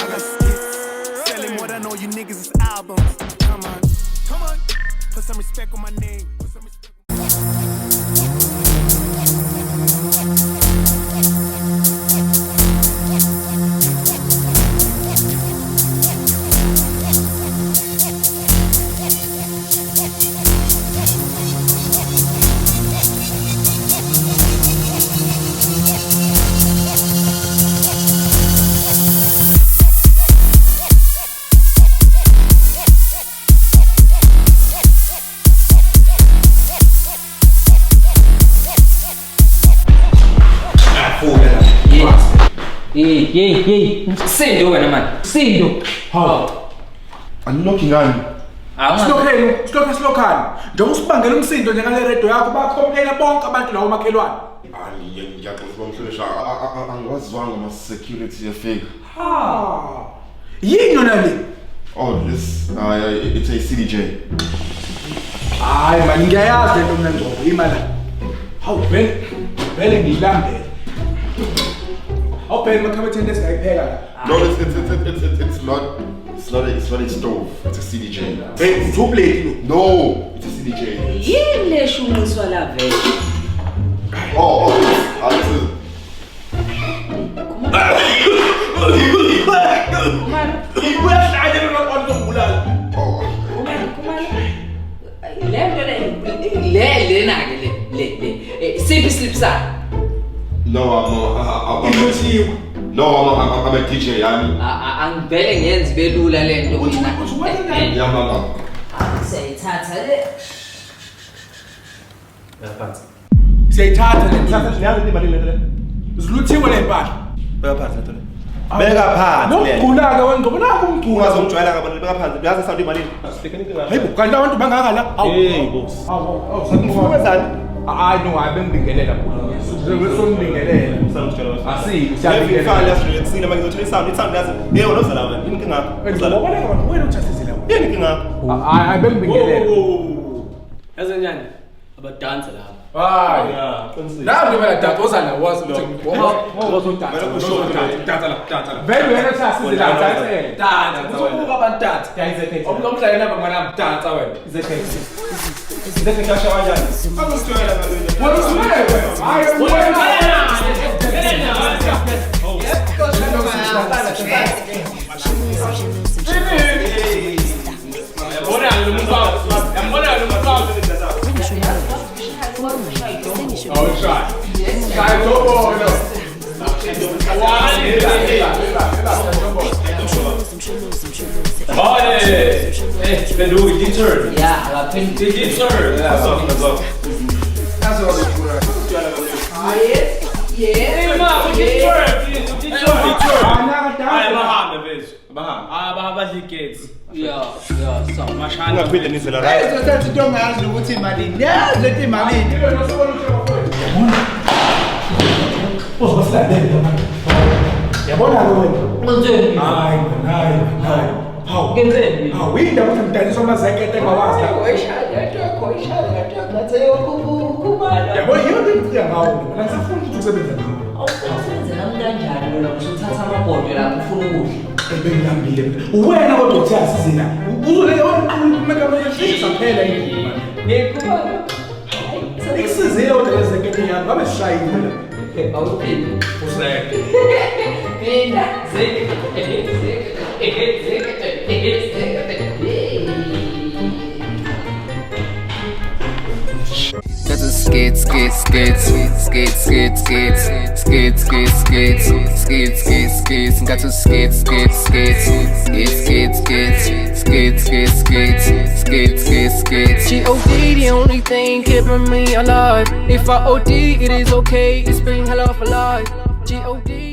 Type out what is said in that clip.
got skits, selling more than all you niggas is albums. Come on, put some respect on my name. Put some respect. Yey, msindo wena manje. Msindo. Hawu. Unlocking ngani? Slokhani. Njengoba usibangela umsindo njengale radio yakho bakhomphela bonke abantu la umakhelwane. Ngiyaxolisa bamhlonishwa. Angiwazwanga ama security efika. Yini yona le? Oh, this it's a CDJ. Hayi manje ngiyayazi lento mina ngcobo imali. Hawu vele ngilambele. Awuphela makhabethi esigayipheka la. No, it's not a stove. It's a CDJ. Hey, two plate. No, it's a CDJ. Yini leshumiswa la vele? Oh, this is. I'm a DJ. Angivele ngenzi belula lento wena. Siyayithatha le. Yaphansi. Siyayithatha le. Siyazi imali le. Ziluthiwe le mpahla. Beka phansi le. Beka phansi le. Nokugula-ke wengcobo nakho umgcula. Ungazongijwayela kabantu beka phansi. Uyazi isawuthi imali. Hayibo, kanti abantu bangaka la. Hey boss. Sangifuna hayi no hayi bengibingelela bhuti. Ngizobingelela. Asike siyabingelela. Sina manje ngizothola isound yazi. Yebo nozala wena. Yini inkinga yakho? Ngizobona abantu wena uthasisela. Yini inkinga yakho? Hayi bengibingelela. Yazi njani? Abadansa lapha. Hayi. Qinisile. La nje bela data la wazi ukuthi data la. Vele wena uthasisela data. Dansa. Uzobuka abantu dansa. Yayizekhe. Omlomdlalo lapha ngwana data wena. Izekhe. Izekhe kasha kanjani? Angusithola ngalona. Wena usimewe. Hayi wena. Ben doe ik dit turn. Yeah, abaphendi Dit turn. Pas op. That's all it's for. Ungaphinde nizela la. Ezothi into ongazi ukuthi imalini. Yazi ethi imalini. Yabona lo wena. Wenzeni? Hayi. Hawu. Ngenzeni? Hawu yini ndaba umdaniswa amazekete ngawazi la. Yabona yini into ngawo. Mina ngisafuna ukuthi usebenze ngawo. Awusebenze nami kanjani wena usuthatha amabhodo lapho ufuna ukudla. Ebengilambile mina. Wena kodwa uthi asizela. Uzoleke wena kumeka ukuthi saphela yini. Ngikubona. Ikusizile kodwa lezekete yami ngabe sishayile. Awuphinde. Useke. Mina That's a skate. Got to skate. G.O.D. the only thing keeping me alive. If I O.D. it is okay, it's been hell of a life. G.O.D.